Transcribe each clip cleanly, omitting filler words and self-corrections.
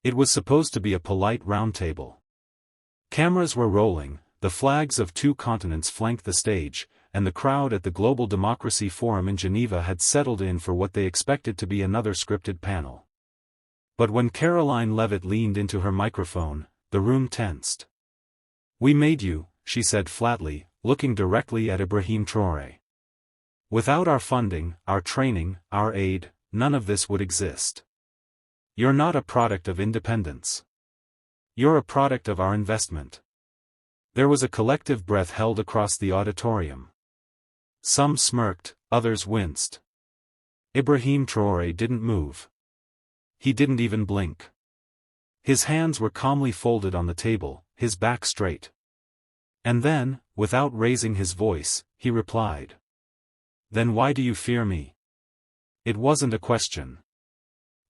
It was supposed to be a polite roundtable. Cameras were rolling, the flags of 2 continents flanked the stage, and the crowd at the Global Democracy Forum in Geneva had settled in for what they expected to be another scripted panel. But when Karoline Leavitt leaned into her microphone, the room tensed. "We made you," she said flatly, looking directly at Ibrahim Traoré. "Without our funding, our training, our aid, none of this would exist. You're not a product of independence. You're a product of our investment." There was a collective breath held across the auditorium. Some smirked, others winced. Ibrahim Traoré didn't move. He didn't even blink. His hands were calmly folded on the table, his back straight. And then, without raising his voice, he replied. "Then why do you fear me?" It wasn't a question.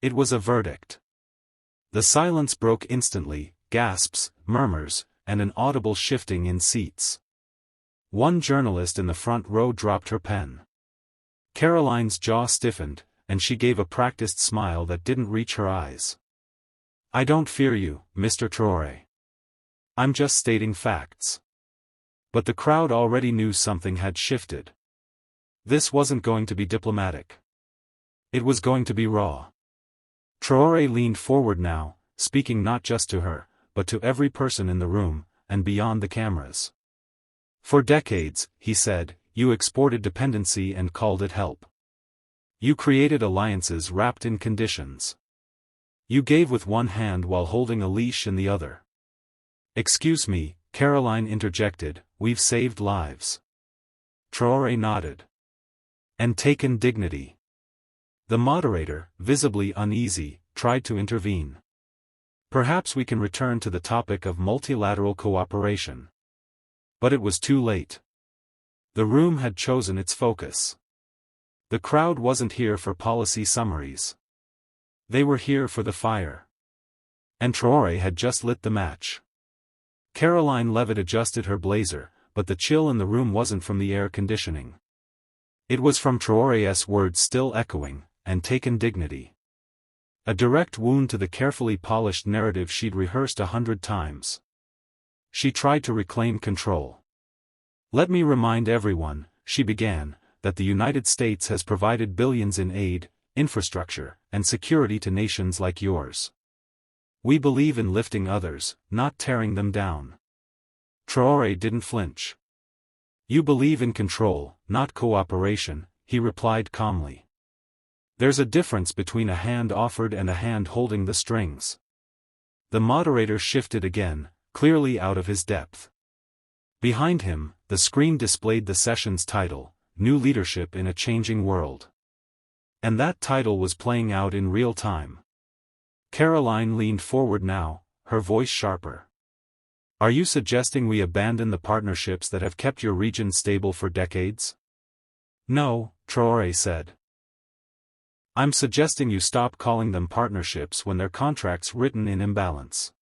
It was a verdict. The silence broke instantly, gasps, murmurs, and an audible shifting in seats. One journalist in the front row dropped her pen. Karoline's jaw stiffened, and she gave a practiced smile that didn't reach her eyes. "I don't fear you, Mr. Traoré. I'm just stating facts." But the crowd already knew something had shifted. This wasn't going to be diplomatic. It was going to be raw. Traoré leaned forward now, speaking not just to her, but to every person in the room, and beyond the cameras. "For decades," he said, "you exported dependency and called it help. You created alliances wrapped in conditions. You gave with one hand while holding a leash in the other." "Excuse me," Karoline interjected, "we've saved lives." Traoré nodded. "And taken dignity." The moderator, visibly uneasy, tried to intervene. "Perhaps we can return to the topic of multilateral cooperation." But it was too late. The room had chosen its focus. The crowd wasn't here for policy summaries. They were here for the fire. And Traoré had just lit the match. Karoline Leavitt adjusted her blazer, but the chill in the room wasn't from the air conditioning. It was from Traoré's words still echoing, "and taken dignity." A direct wound to the carefully polished narrative she'd rehearsed 100 times. She tried to reclaim control. "Let me remind everyone," she began, "that the United States has provided billions in aid, infrastructure, and security to nations like yours. We believe in lifting others, not tearing them down." Traoré didn't flinch. "You believe in control, not cooperation," he replied calmly. "There's a difference between a hand offered and a hand holding the strings." The moderator shifted again, clearly out of his depth. Behind him, the screen displayed the session's title, "New Leadership in a Changing World." And that title was playing out in real time. Karoline leaned forward now, her voice sharper. "Are you suggesting we abandon the partnerships that have kept your region stable for decades?" "No," Traoré said. "I'm suggesting you stop calling them partnerships when they're contracts written in imbalance.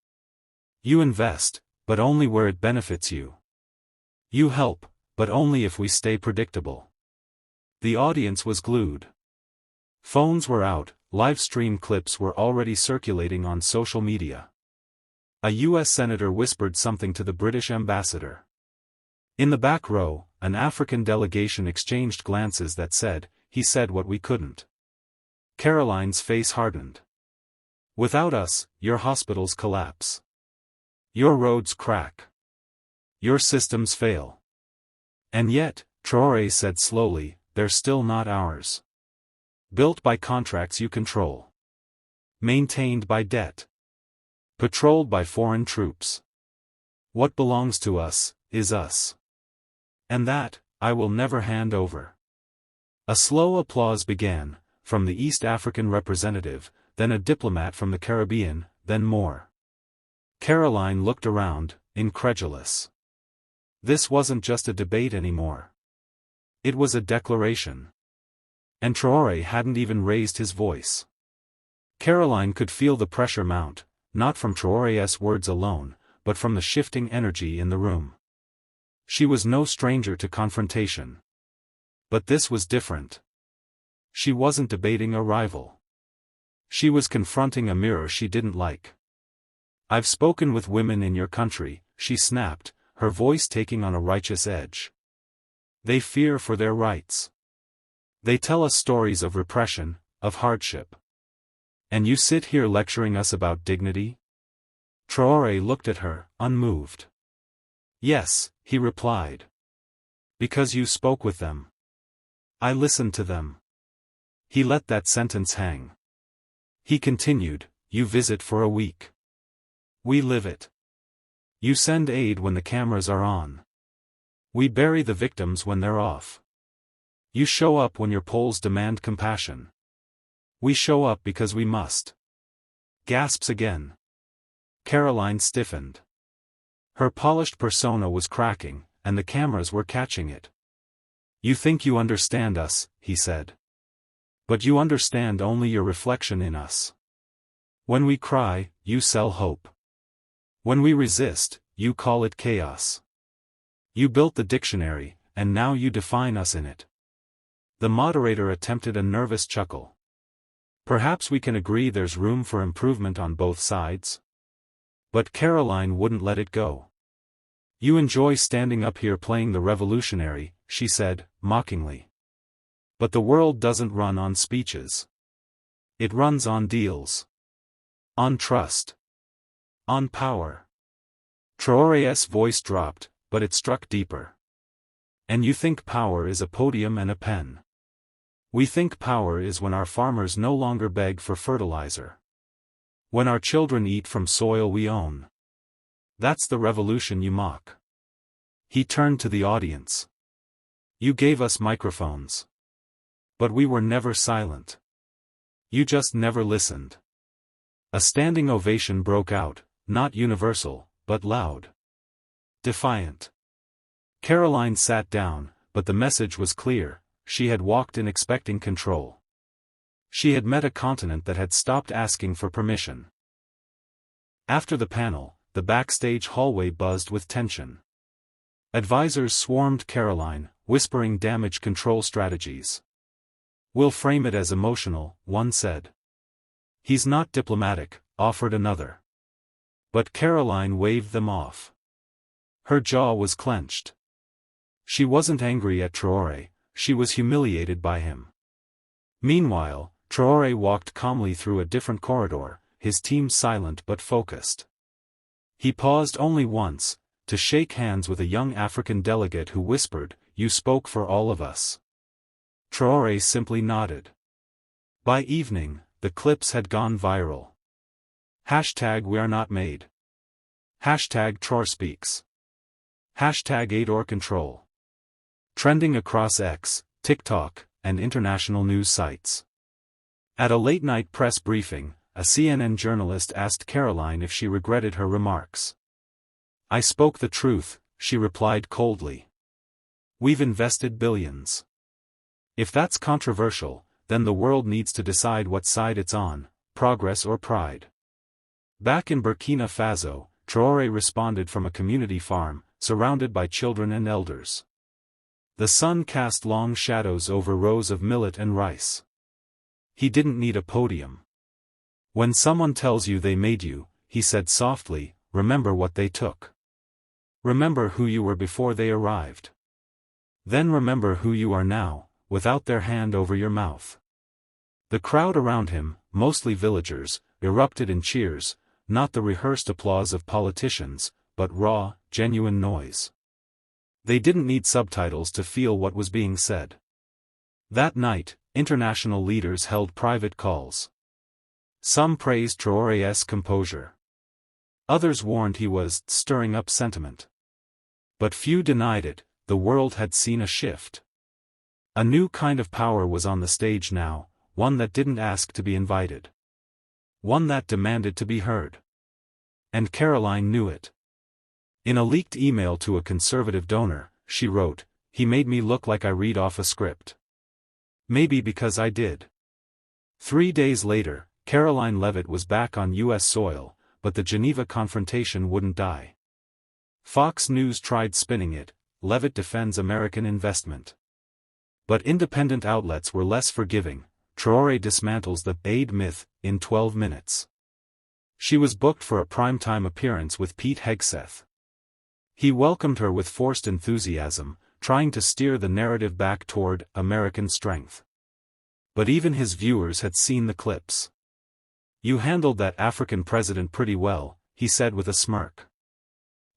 You invest, but only where it benefits you. You help, but only if we stay predictable." The audience was glued. Phones were out, live stream clips were already circulating on social media. A U.S. senator whispered something to the British ambassador. In the back row, an African delegation exchanged glances that said, "He said what we couldn't." Karoline's face hardened. "Without us, your hospitals collapse. Your roads crack. Your systems fail. And yet," Traoré said slowly, "they're still not ours. Built by contracts you control. Maintained by debt. Patrolled by foreign troops. What belongs to us, is us. And that, I will never hand over." A slow applause began, from the East African representative, then a diplomat from the Caribbean, then more. Karoline looked around, incredulous. This wasn't just a debate anymore. It was a declaration. And Traoré hadn't even raised his voice. Karoline could feel the pressure mount, not from Traoré's words alone, but from the shifting energy in the room. She was no stranger to confrontation. But this was different. She wasn't debating a rival. She was confronting a mirror she didn't like. I've spoken with women in your country, she snapped, her voice taking on a righteous edge. They fear for their rights. They tell us stories of repression, of hardship. And you sit here lecturing us about dignity? Traoré looked at her, unmoved. Yes, he replied. Because you spoke with them. I listened to them. He let that sentence hang. He continued, you visit for a week. We live it. You send aid when the cameras are on. We bury the victims when they're off. You show up when your polls demand compassion. We show up because we must. Gasps again. Karoline stiffened. Her polished persona was cracking, and the cameras were catching it. You think you understand us, he said. But you understand only your reflection in us. When we cry, you sell hope. When we resist, you call it chaos. You built the dictionary, and now you define us in it. The moderator attempted a nervous chuckle. Perhaps we can agree there's room for improvement on both sides? But Karoline wouldn't let it go. You enjoy standing up here playing the revolutionary, she said, mockingly. But the world doesn't run on speeches. It runs on deals. On trust. On power. Traoré's voice dropped, but it struck deeper. And you think power is a podium and a pen. We think power is when our farmers no longer beg for fertilizer. When our children eat from soil we own. That's the revolution you mock. He turned to the audience. You gave us microphones. But we were never silent. You just never listened. A standing ovation broke out, not universal, but loud. Defiant. Karoline sat down, but the message was clear, she had walked in expecting control. She had met a continent that had stopped asking for permission. After the panel, the backstage hallway buzzed with tension. Advisors swarmed Karoline, whispering damage control strategies. We'll frame it as emotional, one said. He's not diplomatic, offered another. But Karoline waved them off. Her jaw was clenched. She wasn't angry at Traoré, she was humiliated by him. Meanwhile, Traoré walked calmly through a different corridor, his team silent but focused. He paused only once, to shake hands with a young African delegate who whispered, "You spoke for all of us." Traoré simply nodded. By evening, the clips had gone viral. #WeAreNotMade. #TraorSpeaks. #AidOrControl. Trending across X, TikTok, and international news sites. At a late-night press briefing, a CNN journalist asked Karoline if she regretted her remarks. "I spoke the truth," she replied coldly. "We've invested billions. If that's controversial, then the world needs to decide what side it's on, progress or pride." Back in Burkina Faso, Traoré responded from a community farm, surrounded by children and elders. The sun cast long shadows over rows of millet and rice. He didn't need a podium. "When someone tells you they made you," he said softly, "remember what they took. Remember who you were before they arrived. Then remember who you are now, without their hand over your mouth." The crowd around him, mostly villagers, erupted in cheers, not the rehearsed applause of politicians, but raw, genuine noise. They didn't need subtitles to feel what was being said. That night, international leaders held private calls. Some praised Traoré's composure. Others warned he was stirring up sentiment. But few denied it, the world had seen a shift. A new kind of power was on the stage now, one that didn't ask to be invited. One that demanded to be heard. And Karoline knew it. In a leaked email to a conservative donor, she wrote, "He made me look like I read off a script. Maybe because I did." 3 days later, Karoline Leavitt was back on U.S. soil, but the Geneva confrontation wouldn't die. Fox News tried spinning it, "Leavitt defends American investment." But independent outlets were less forgiving. Traoré dismantles the aid myth in 12 minutes. She was booked for a primetime appearance with Pete Hegseth. He welcomed her with forced enthusiasm, trying to steer the narrative back toward American strength. But even his viewers had seen the clips. "You handled that African president pretty well," he said with a smirk.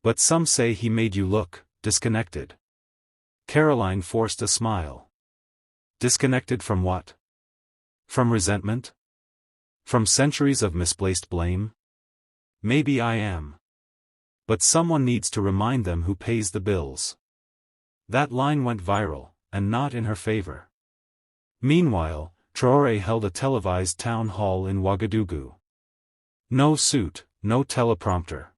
"But some say he made you look disconnected." Karoline forced a smile. Disconnected from what? From resentment? From centuries of misplaced blame? Maybe I am. But someone needs to remind them who pays the bills. That line went viral, and not in her favor. Meanwhile, Traoré held a televised town hall in Ouagadougou. No suit, no teleprompter.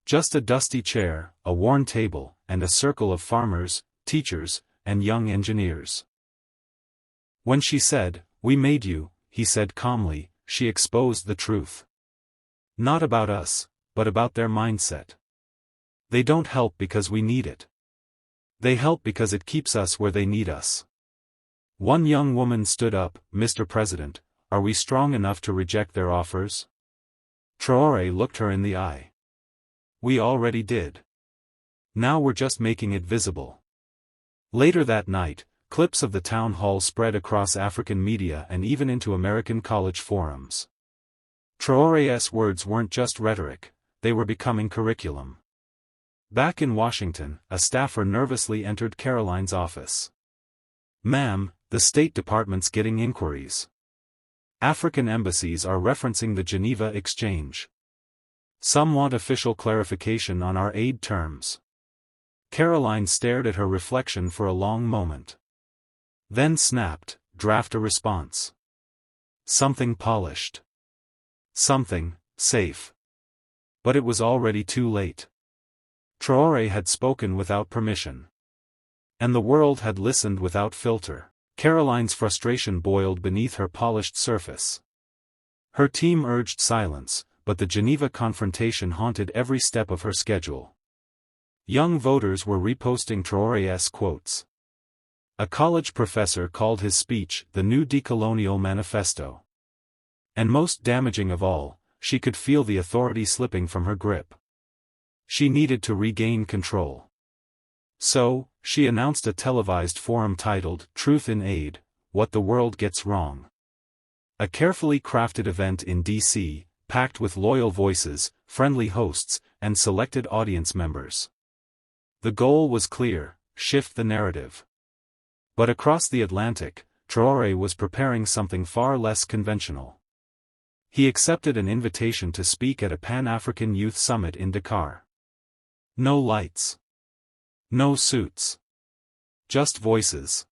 Just a dusty chair, a worn table, and a circle of farmers, teachers, and young engineers. When she said, "We made you," he said calmly, she exposed the truth. Not about us, but about their mindset. They don't help because we need it. They help because it keeps us where they need us. One young woman stood up, "Mr. President, are we strong enough to reject their offers?" Traoré looked her in the eye. "We already did. Now we're just making it visible." Later that night, clips of the town hall spread across African media and even into American college forums. Traoré's words weren't just rhetoric, they were becoming curriculum. Back in Washington, a staffer nervously entered Karoline's office. "Ma'am, the State Department's getting inquiries. African embassies are referencing the Geneva exchange. Some want official clarification on our aid terms." Karoline stared at her reflection for a long moment. Then snapped, "Draft a response. Something polished. Something safe." But it was already too late. Traoré had spoken without permission. And the world had listened without filter. Karoline's frustration boiled beneath her polished surface. Her team urged silence, but the Geneva confrontation haunted every step of her schedule. Young voters were reposting Traoré's quotes. A college professor called his speech the new decolonial manifesto. And most damaging of all, she could feel the authority slipping from her grip. She needed to regain control. So, she announced a televised forum titled, "Truth in Aid, What the World Gets Wrong." A carefully crafted event in D.C., packed with loyal voices, friendly hosts, and selected audience members. The goal was clear: shift the narrative. But across the Atlantic, Traoré was preparing something far less conventional. He accepted an invitation to speak at a Pan-African Youth Summit in Dakar. No lights. No suits. Just voices.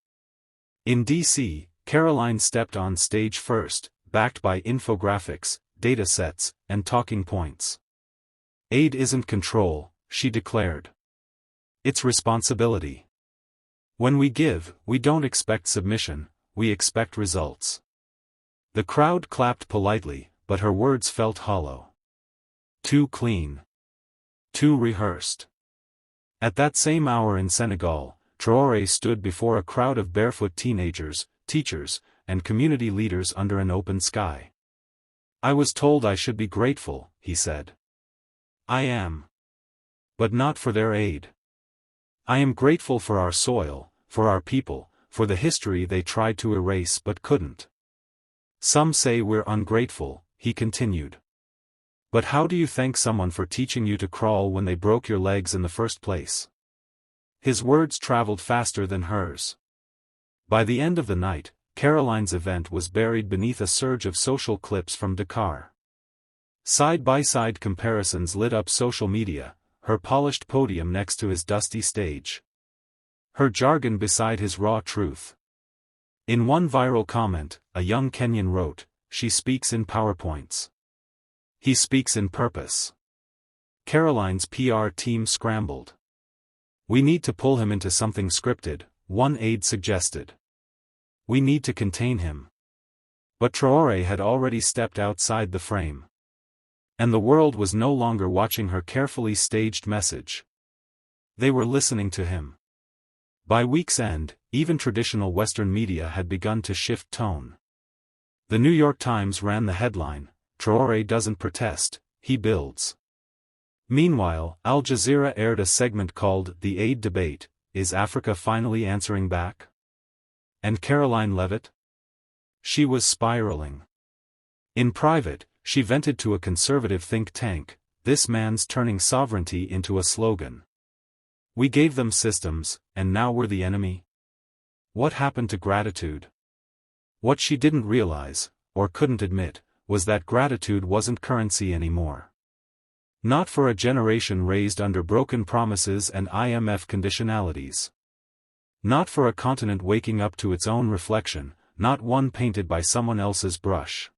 In D.C., Karoline stepped on stage first, backed by infographics, data sets, and talking points. "Aid isn't control," she declared. "It's responsibility. When we give, we don't expect submission, we expect results." The crowd clapped politely, but her words felt hollow. Too clean. Too rehearsed. At that same hour in Senegal, Traoré stood before a crowd of barefoot teenagers, teachers, and community leaders under an open sky. "I was told I should be grateful," he said. "I am. But not for their aid. I am grateful for our soil, for our people, for the history they tried to erase but couldn't. Some say we're ungrateful," he continued. "But how do you thank someone for teaching you to crawl when they broke your legs in the first place?" His words traveled faster than hers. By the end of the night, Karoline's event was buried beneath a surge of social clips from Dakar. Side-by-side comparisons lit up social media, her polished podium next to his dusty stage. Her jargon beside his raw truth. In one viral comment, a young Kenyan wrote, "She speaks in PowerPoints. He speaks in purpose." Karoline's PR team scrambled. "We need to pull him into something scripted," one aide suggested. "We need to contain him." But Traoré had already stepped outside the frame. And the world was no longer watching her carefully staged message. They were listening to him. By week's end, even traditional Western media had begun to shift tone. The New York Times ran the headline, Traoré doesn't protest, he builds. Meanwhile, Al Jazeera aired a segment called The Aid Debate, Is Africa Finally Answering Back? And Karoline Leavitt? She was spiraling. In private, she vented to a conservative think tank, "This man's turning sovereignty into a slogan. We gave them systems, and now we're the enemy." What happened to gratitude? What she didn't realize, or couldn't admit, was that gratitude wasn't currency anymore. Not for a generation raised under broken promises and IMF conditionalities. Not for a continent waking up to its own reflection, not one painted by someone else's brush.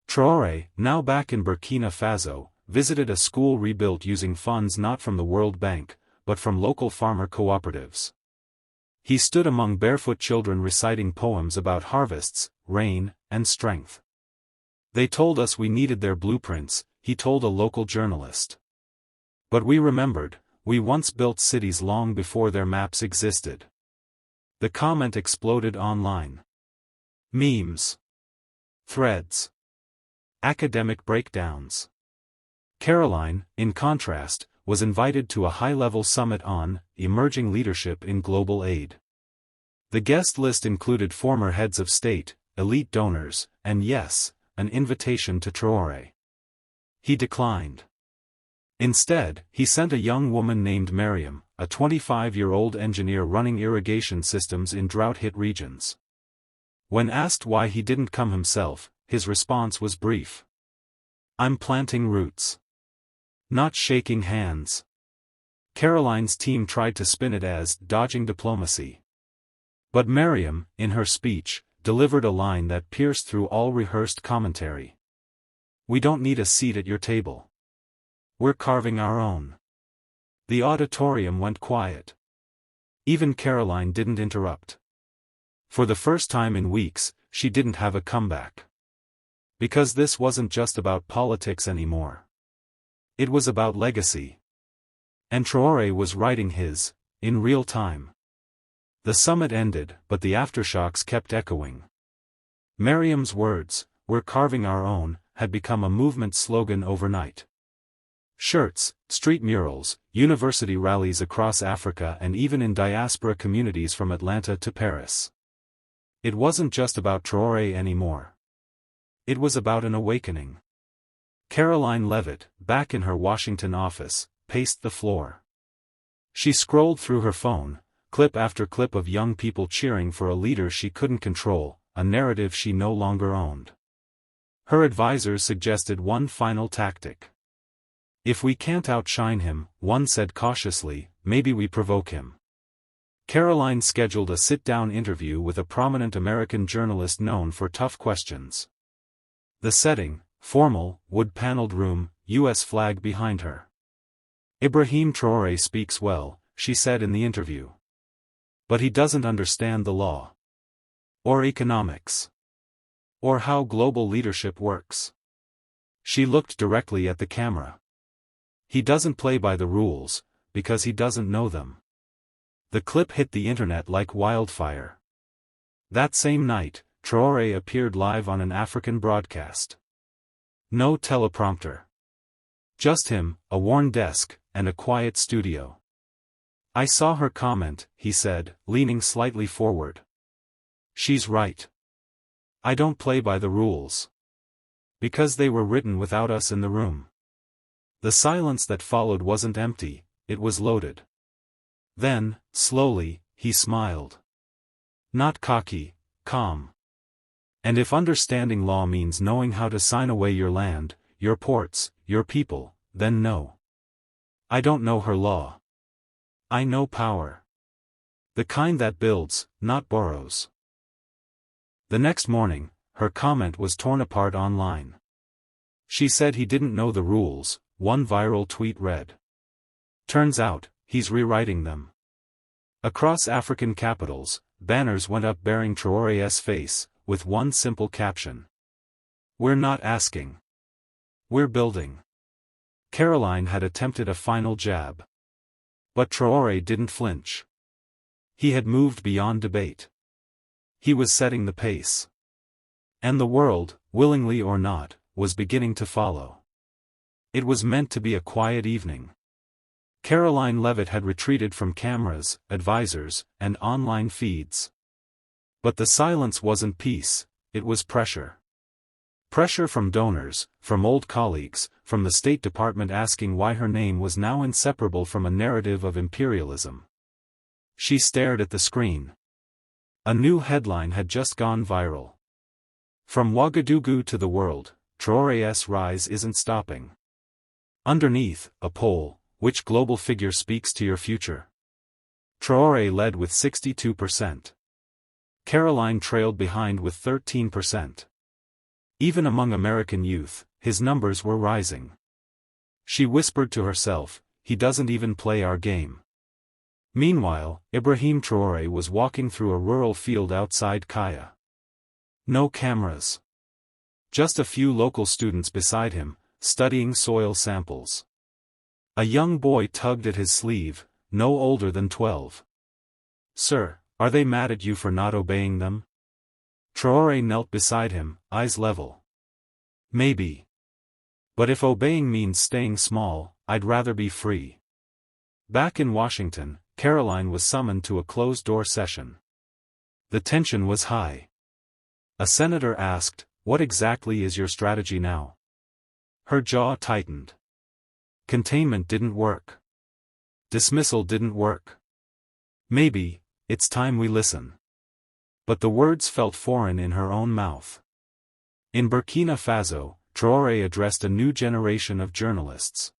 Traoré, now back in Burkina Faso, visited a school rebuilt using funds not from the World Bank, but from local farmer cooperatives. He stood among barefoot children reciting poems about harvests, rain, and strength. "They told us we needed their blueprints," he told a local journalist. "But we remembered, we once built cities long before their maps existed." The comment exploded online. Memes. Threads. Academic breakdowns. Karoline, in contrast, was invited to a high-level summit on emerging leadership in global aid. The guest list included former heads of state, elite donors, and yes, an invitation to Traoré. He declined. Instead, he sent a young woman named Miriam, a 25-year-old engineer running irrigation systems in drought-hit regions. When asked why he didn't come himself, his response was brief. "I'm planting roots. Not shaking hands." Karoline's team tried to spin it as dodging diplomacy. But Miriam, in her speech, delivered a line that pierced through all rehearsed commentary. "We don't need a seat at your table. We're carving our own." The auditorium went quiet. Even Karoline didn't interrupt. For the first time in weeks, she didn't have a comeback. Because this wasn't just about politics anymore. It was about legacy. And Traoré was writing his, in real time. The summit ended, but the aftershocks kept echoing. Miriam's words, "We're carving our own," had become a movement slogan overnight. Shirts, street murals, university rallies across Africa and even in diaspora communities from Atlanta to Paris. It wasn't just about Traoré anymore. It was about an awakening. Karoline Leavitt, back in her Washington office, paced the floor. She scrolled through her phone, clip after clip of young people cheering for a leader she couldn't control, a narrative she no longer owned. Her advisors suggested one final tactic. "If we can't outshine him," one said cautiously, "maybe we provoke him." Karoline scheduled a sit-down interview with a prominent American journalist known for tough questions. The setting, formal, wood-paneled room, U.S. flag behind her. "Ibrahim Traoré speaks well," she said in the interview. "But he doesn't understand the law. Or economics. Or how global leadership works." She looked directly at the camera. "He doesn't play by the rules, because he doesn't know them." The clip hit the internet like wildfire. That same night, Traoré appeared live on an African broadcast. No teleprompter. Just him, a worn desk, and a quiet studio. "I saw her comment," he said, leaning slightly forward. "She's right. I don't play by the rules. Because they were written without us in the room." The silence that followed wasn't empty, it was loaded. Then, slowly, he smiled. Not cocky, calm. "And if understanding law means knowing how to sign away your land, your ports, your people, then no. I don't know her law. I know power. The kind that builds, not borrows." The next morning, her comment was torn apart online. She said he didn't know the rules, one viral tweet read. "Turns out, he's rewriting them." Across African capitals, banners went up bearing Traoré's face, with one simple caption. "We're not asking. We're building." Karoline had attempted a final jab. But Traoré didn't flinch. He had moved beyond debate. He was setting the pace. And the world, willingly or not, was beginning to follow. It was meant to be a quiet evening. Karoline Leavitt had retreated from cameras, advisors, and online feeds. But the silence wasn't peace, it was pressure. Pressure from donors, from old colleagues, from the State Department asking why her name was now inseparable from a narrative of imperialism. She stared at the screen. A new headline had just gone viral. From Ouagadougou to the world, Traoré's rise isn't stopping. Underneath, a poll: which global figure speaks to your future? Traoré led with 62%. Karoline trailed behind with 13%. Even among American youth, his numbers were rising. She whispered to herself, he doesn't even play our game. Meanwhile, Ibrahim Traoré was walking through a rural field outside Kaya. No cameras. Just a few local students beside him, studying soil samples. A young boy tugged at his sleeve, no older than 12. Sir, are they mad at you for not obeying them? Traoré knelt beside him, eyes level. Maybe. But if obeying means staying small, I'd rather be free. Back in Washington, Karoline was summoned to a closed-door session. The tension was high. A senator asked, "What exactly is your strategy now?" Her jaw tightened. Containment didn't work. Dismissal didn't work. Maybe, it's time we listen. But the words felt foreign in her own mouth. In Burkina Faso, Traoré addressed a new generation of journalists.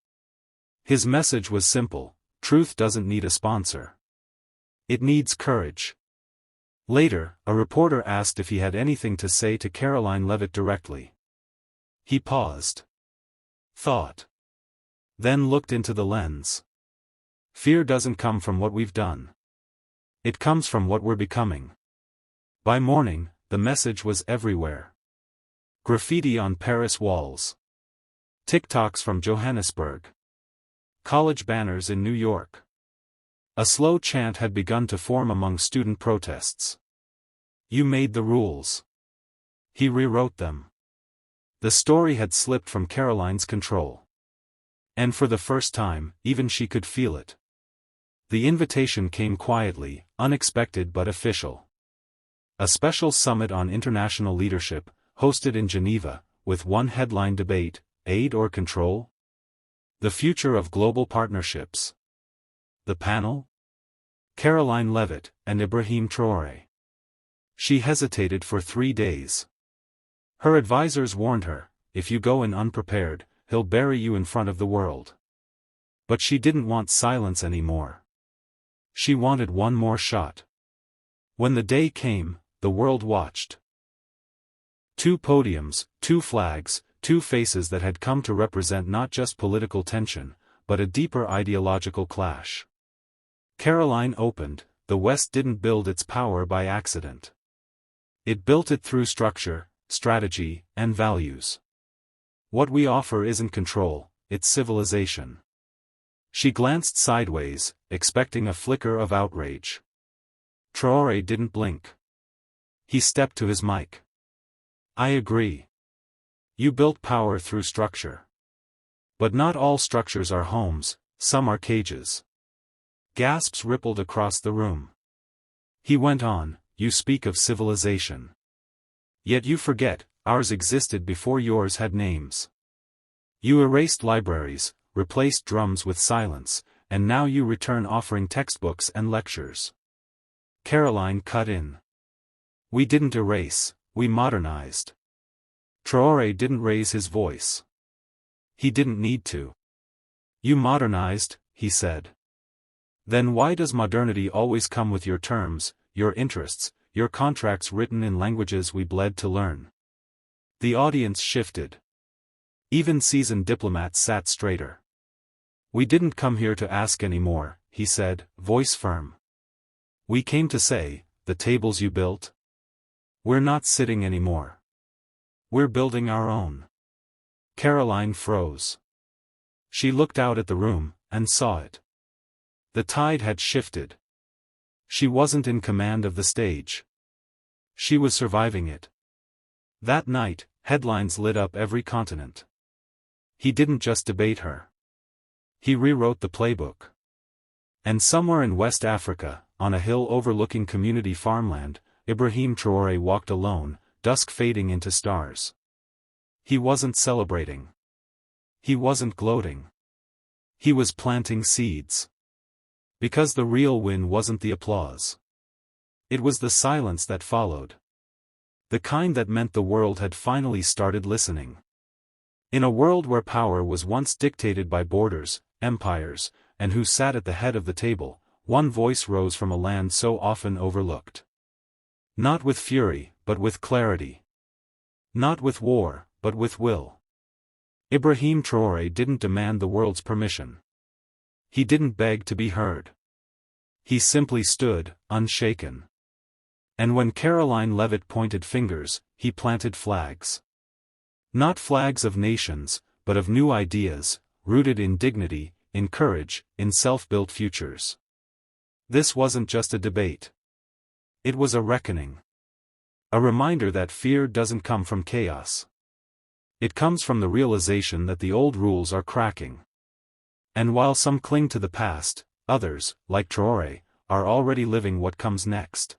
His message was simple: truth doesn't need a sponsor. It needs courage. Later, a reporter asked if he had anything to say to Karoline Leavitt directly. He paused. Thought. Then looked into the lens. Fear doesn't come from what we've done. It comes from what we're becoming. By morning, the message was everywhere. Graffiti on Paris walls. TikToks from Johannesburg. College banners in New York. A slow chant had begun to form among student protests. You made the rules. He rewrote them. The story had slipped from Karoline's control. And for the first time, even she could feel it. The invitation came quietly, unexpected but official. A special summit on international leadership, hosted in Geneva, with one headline debate: aid or control? The future of global partnerships. The panel? Karoline Leavitt and Ibrahim Traoré. She hesitated for 3 days. Her advisors warned her, if you go in unprepared, he'll bury you in front of the world. But she didn't want silence anymore. She wanted one more shot. When the day came, the world watched. 2 podiums, 2 flags, 2 faces that had come to represent not just political tension, but a deeper ideological clash. Karoline opened, the West didn't build its power by accident. It built it through structure, strategy, and values. What we offer isn't control, it's civilization. She glanced sideways, expecting a flicker of outrage. Traoré didn't blink. He stepped to his mic. I agree. You built power through structure. But not all structures are homes, some are cages. Gasps rippled across the room. He went on, you speak of civilization. Yet you forget, ours existed before yours had names. You erased libraries, replaced drums with silence, and now you return offering textbooks and lectures. Karoline cut in. We didn't erase, we modernized. Traoré didn't raise his voice. He didn't need to. You modernized, he said. Then why does modernity always come with your terms, your interests, your contracts written in languages we bled to learn? The audience shifted. Even seasoned diplomats sat straighter. We didn't come here to ask anymore, he said, voice firm. We came to say, the tables you built? We're not sitting anymore. We're building our own. Karoline froze. She looked out at the room, and saw it. The tide had shifted. She wasn't in command of the stage. She was surviving it. That night, headlines lit up every continent. He didn't just debate her. He rewrote the playbook. And somewhere in West Africa, on a hill overlooking community farmland, Ibrahim Traoré walked alone, dusk fading into stars. He wasn't celebrating. He wasn't gloating. He was planting seeds. Because the real win wasn't the applause. It was the silence that followed. The kind that meant the world had finally started listening. In a world where power was once dictated by borders, empires, and who sat at the head of the table, one voice rose from a land so often overlooked. Not with fury, but with clarity. Not with war, but with will. Ibrahim Traoré didn't demand the world's permission. He didn't beg to be heard. He simply stood, unshaken. And when Karoline Leavitt pointed fingers, he planted flags. Not flags of nations, but of new ideas, rooted in dignity, in courage, in self-built futures. This wasn't just a debate. It was a reckoning. A reminder that fear doesn't come from chaos. It comes from the realization that the old rules are cracking. And while some cling to the past, others, like Traoré, are already living what comes next.